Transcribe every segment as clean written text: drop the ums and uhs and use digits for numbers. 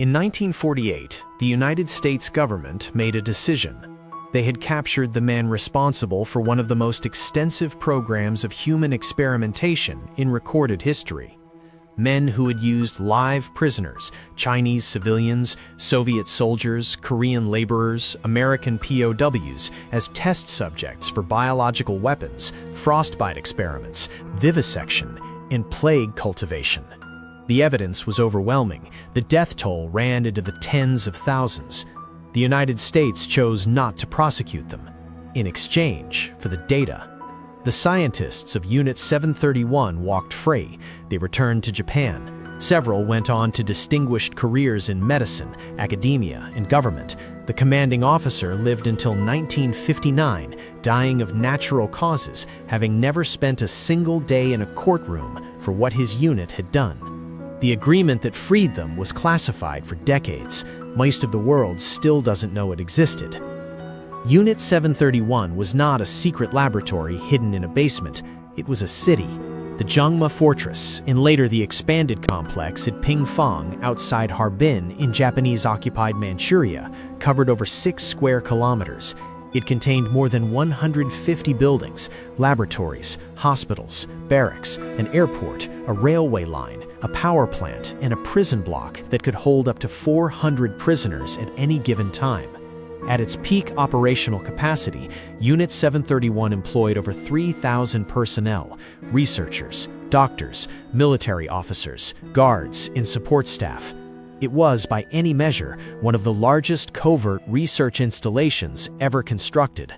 In 1948, the United States government made a decision. They had captured the man responsible for one of the most extensive programs of human experimentation in recorded history. Men who had used live prisoners, Chinese civilians, Soviet soldiers, Korean laborers, American POWs as test subjects for biological weapons, frostbite experiments, vivisection, and plague cultivation. The evidence was overwhelming. The death toll ran into the tens of thousands. The United States chose not to prosecute them, in exchange for the data. The scientists of Unit 731 walked free. They returned to Japan. Several went on to distinguished careers in medicine, academia, and government. The commanding officer lived until 1959, dying of natural causes, having never spent a single day in a courtroom for what his unit had done. The agreement that freed them was classified for decades. Most of the world still doesn't know it existed. Unit 731 was not a secret laboratory hidden in a basement. It was a city, the Jangma Fortress, and later the expanded complex at Pingfang outside Harbin in Japanese-occupied Manchuria, covered over 6 square kilometers. It contained more than 150 buildings, laboratories, hospitals, barracks, an airport, a railway line, a power plant, and a prison block that could hold up to 400 prisoners at any given time. At its peak operational capacity, Unit 731 employed over 3,000 personnel, researchers, doctors, military officers, guards, and support staff. It was, by any measure, one of the largest covert research installations ever constructed.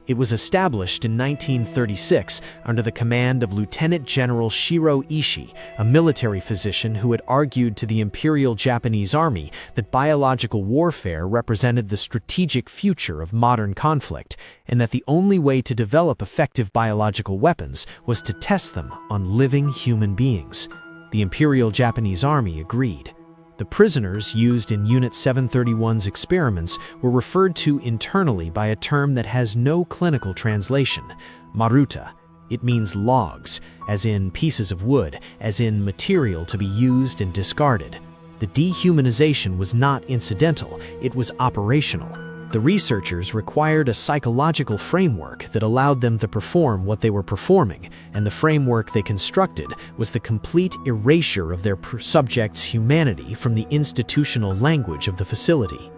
It was established in 1936 under the command of Lieutenant General Shiro Ishii, a military physician who had argued to the Imperial Japanese Army that biological warfare represented the strategic future of modern conflict, and that the only way to develop effective biological weapons was to test them on living human beings. The Imperial Japanese Army agreed. The prisoners used in Unit 731's experiments were referred to internally by a term that has no clinical translation, maruta. It means logs, as in pieces of wood, as in material to be used and discarded. The dehumanization was not incidental, it was operational. The researchers required a psychological framework that allowed them to perform what they were performing, and the framework they constructed was the complete erasure of their subjects' humanity from the institutional language of the facility.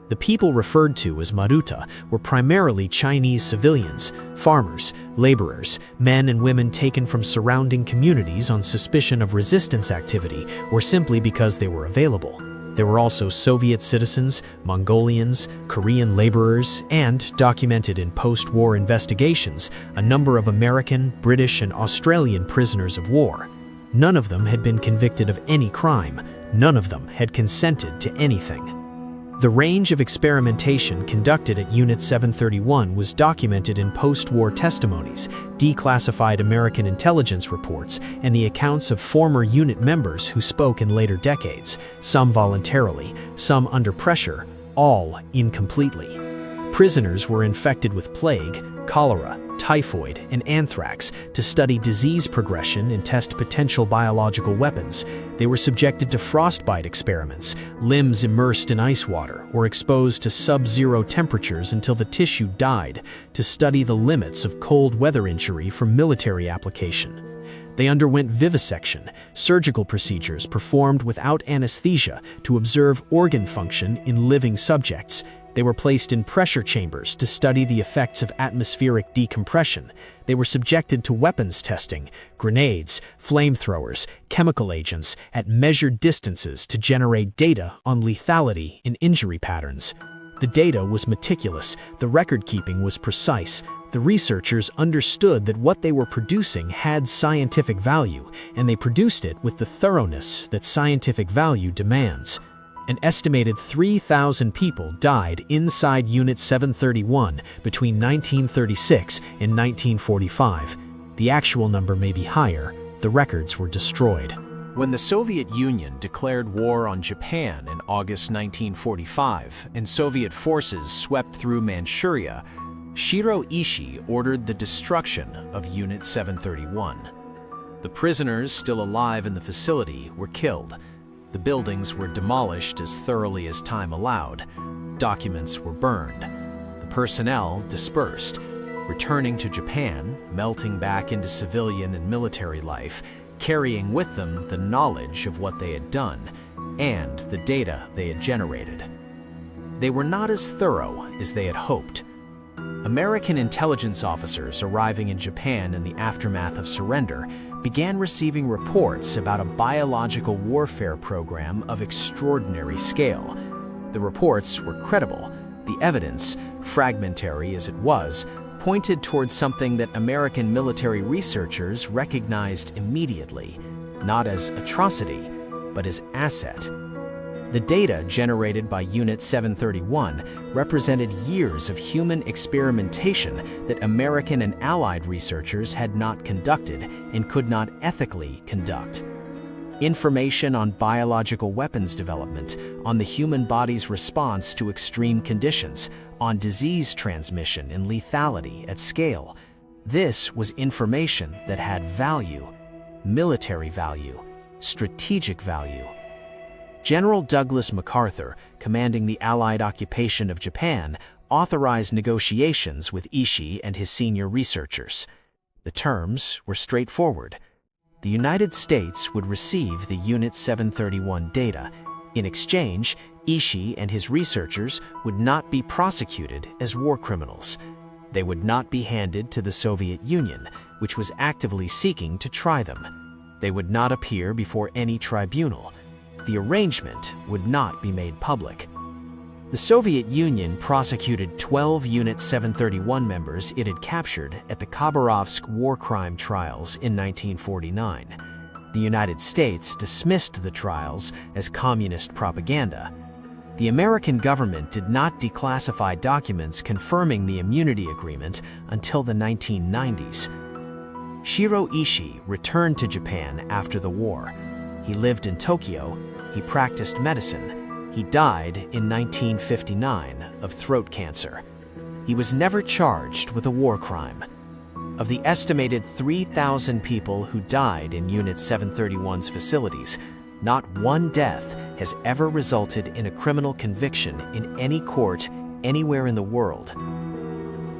The people referred to as Maruta were primarily Chinese civilians, farmers, laborers, men and women taken from surrounding communities on suspicion of resistance activity or simply because they were available. There were also Soviet citizens, Mongolians, Korean laborers, and, documented in post-war investigations, a number of American, British, and Australian prisoners of war. None of them had been convicted of any crime. None of them had consented to anything. The range of experimentation conducted at Unit 731 was documented in post-war testimonies, declassified American intelligence reports, and the accounts of former unit members who spoke in later decades, some voluntarily, some under pressure, all incompletely. Prisoners were infected with plague, cholera, typhoid, and anthrax to study disease progression and test potential biological weapons. They were subjected to frostbite experiments, limbs immersed in ice water or exposed to sub-zero temperatures until the tissue died, to study the limits of cold weather injury for military application. They underwent vivisection, surgical procedures performed without anesthesia to observe organ function in living subjects. They were placed in pressure chambers to study the effects of atmospheric decompression. They were subjected to weapons testing, grenades, flamethrowers, chemical agents at measured distances to generate data on lethality and injury patterns. The data was meticulous, the record-keeping was precise. The researchers understood that what they were producing had scientific value, and they produced it with the thoroughness that scientific value demands. An estimated 3,000 people died inside Unit 731 between 1936 and 1945. The actual number may be higher. The records were destroyed. When the Soviet Union declared war on Japan in August 1945 and Soviet forces swept through Manchuria, Shiro Ishii ordered the destruction of Unit 731. The prisoners still alive in the facility were killed. The buildings were demolished as thoroughly as time allowed. Documents were burned. The personnel dispersed, returning to Japan, melting back into civilian and military life, carrying with them the knowledge of what they had done and the data they had generated. They were not as thorough as they had hoped. American intelligence officers arriving in Japan in the aftermath of surrender began receiving reports about a biological warfare program of extraordinary scale. The reports were credible. The evidence, fragmentary as it was, pointed towards something that American military researchers recognized immediately, not as atrocity, but as asset. The data generated by Unit 731 represented years of human experimentation that American and Allied researchers had not conducted and could not ethically conduct. Information on biological weapons development, on the human body's response to extreme conditions, on disease transmission and lethality at scale. This was information that had value, military value, strategic value. General Douglas MacArthur, commanding the Allied occupation of Japan, authorized negotiations with Ishii and his senior researchers. The terms were straightforward. The United States would receive the Unit 731 data. In exchange, Ishii and his researchers would not be prosecuted as war criminals. They would not be handed to the Soviet Union, which was actively seeking to try them. They would not appear before any tribunal. The arrangement would not be made public. The Soviet Union prosecuted 12 Unit 731 members it had captured at the Khabarovsk war crime trials in 1949. The United States dismissed the trials as communist propaganda. The American government did not declassify documents confirming the immunity agreement until the 1990s. Shiro Ishii returned to Japan after the war. He lived in Tokyo. He practiced medicine. He died in 1959 of throat cancer. He was never charged with a war crime. Of the estimated 3,000 people who died in Unit 731's facilities, not one death has ever resulted in a criminal conviction in any court anywhere in the world.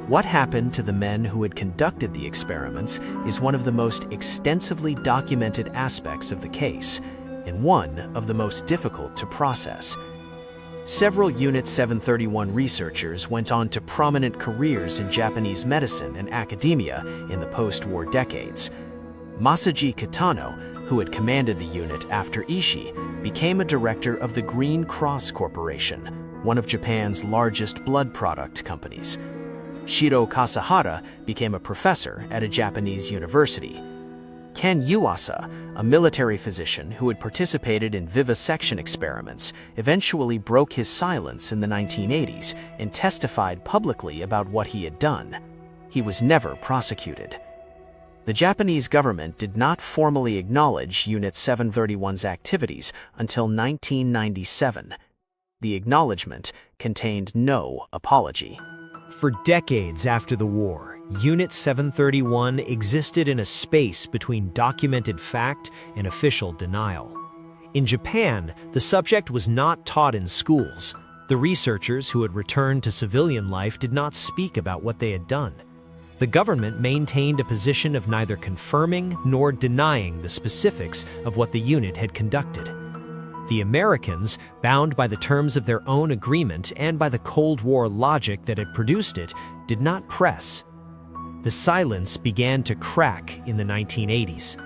What happened to the men who had conducted the experiments is one of the most extensively documented aspects of the case, and one of the most difficult to process. Several Unit 731 researchers went on to prominent careers in Japanese medicine and academia in the post-war decades. Masaji Kitano, who had commanded the unit after Ishii, became a director of the Green Cross Corporation, one of Japan's largest blood product companies. Shiro Kasahara became a professor at a Japanese university. Ken Yuasa, a military physician who had participated in vivisection experiments, eventually broke his silence in the 1980s and testified publicly about what he had done. He was never prosecuted. The Japanese government did not formally acknowledge Unit 731's activities until 1997. The acknowledgement contained no apology. For decades after the war, Unit 731 existed in a space between documented fact and official denial. In Japan, the subject was not taught in schools. The researchers who had returned to civilian life did not speak about what they had done. The government maintained a position of neither confirming nor denying the specifics of what the unit had conducted. The Americans, bound by the terms of their own agreement and by the Cold War logic that had produced it, did not press. The silence began to crack in the 1980s.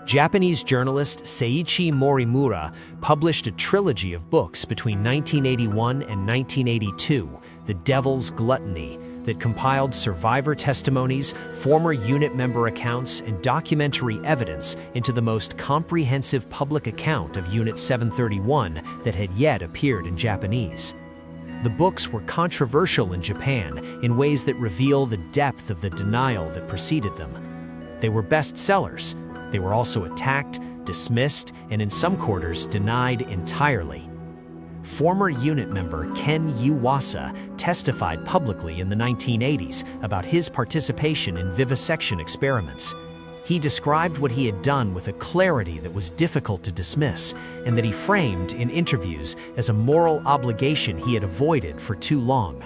Japanese journalist Seiichi Morimura published a trilogy of books between 1981 and 1982, The Devil's Gluttony, that compiled survivor testimonies, former unit member accounts, and documentary evidence into the most comprehensive public account of Unit 731 that had yet appeared in Japanese. The books were controversial in Japan in ways that reveal the depth of the denial that preceded them. They were bestsellers. They were also attacked, dismissed, and in some quarters denied entirely. Former unit member Ken Yuasa testified publicly in the 1980s about his participation in vivisection experiments. He described what he had done with a clarity that was difficult to dismiss, and that he framed in interviews as a moral obligation he had avoided for too long.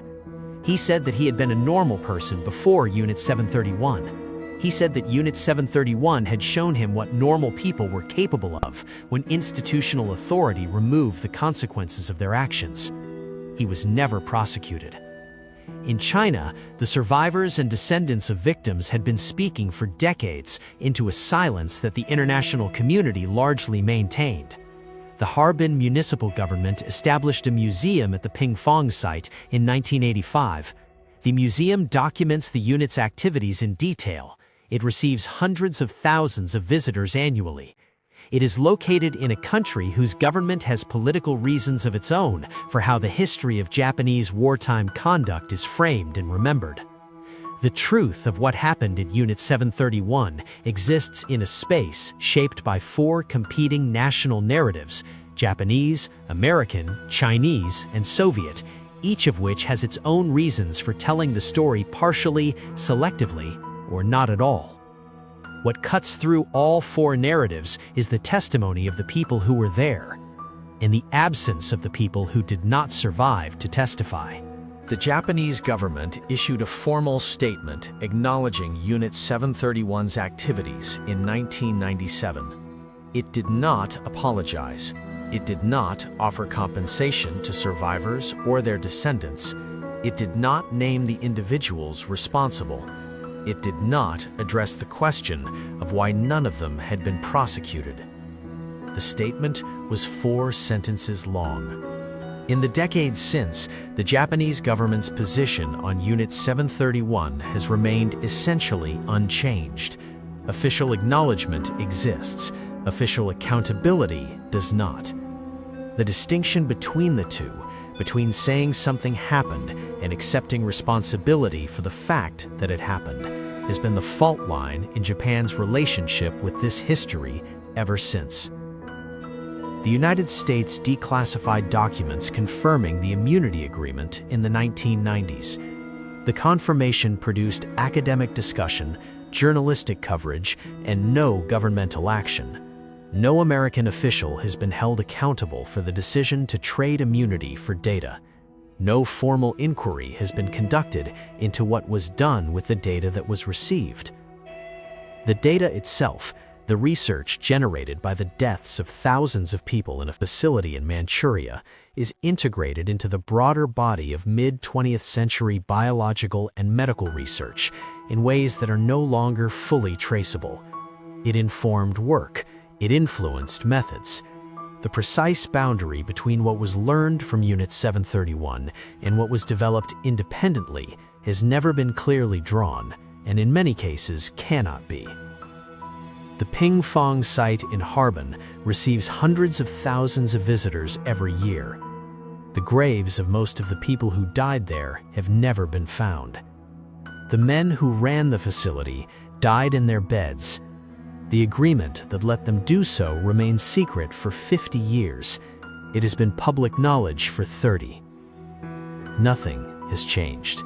He said that he had been a normal person before Unit 731. He said that Unit 731 had shown him what normal people were capable of when institutional authority removed the consequences of their actions. He was never prosecuted. In China, the survivors and descendants of victims had been speaking for decades into a silence that the international community largely maintained. The Harbin municipal government established a museum at the Pingfang site in 1985. The museum documents the unit's activities in detail. It receives hundreds of thousands of visitors annually. It is located in a country whose government has political reasons of its own for how the history of Japanese wartime conduct is framed and remembered. The truth of what happened at Unit 731 exists in a space shaped by four competing national narratives: Japanese, American, Chinese, and Soviet, each of which has its own reasons for telling the story partially, selectively, or not at all. What cuts through all four narratives is the testimony of the people who were there, and the absence of the people who did not survive to testify. The Japanese government issued a formal statement acknowledging Unit 731's activities in 1997. It did not apologize. It did not offer compensation to survivors or their descendants. It did not name the individuals responsible. It did not address the question of why none of them had been prosecuted. The statement was 4 sentences long. In the decades since, the Japanese government's position on Unit 731 has remained essentially unchanged. Official acknowledgement exists. Official accountability does not. The distinction between the two, between saying something happened and accepting responsibility for the fact that it happened, has been the fault line in Japan's relationship with this history ever since. The United States declassified documents confirming the immunity agreement in the 1990s. The confirmation produced academic discussion, journalistic coverage, and no governmental action. No American official has been held accountable for the decision to trade immunity for data. No formal inquiry has been conducted into what was done with the data that was received. The data itself, the research generated by the deaths of thousands of people in a facility in Manchuria, is integrated into the broader body of mid-20th century biological and medical research in ways that are no longer fully traceable. It informed work. It influenced methods. The precise boundary between what was learned from Unit 731 and what was developed independently has never been clearly drawn, and in many cases cannot be. The Pingfang site in Harbin receives hundreds of thousands of visitors every year. The graves of most of the people who died there have never been found. The men who ran the facility died in their beds. The agreement that let them do so remains secret for 50 years. It has been public knowledge for 30. Nothing has changed.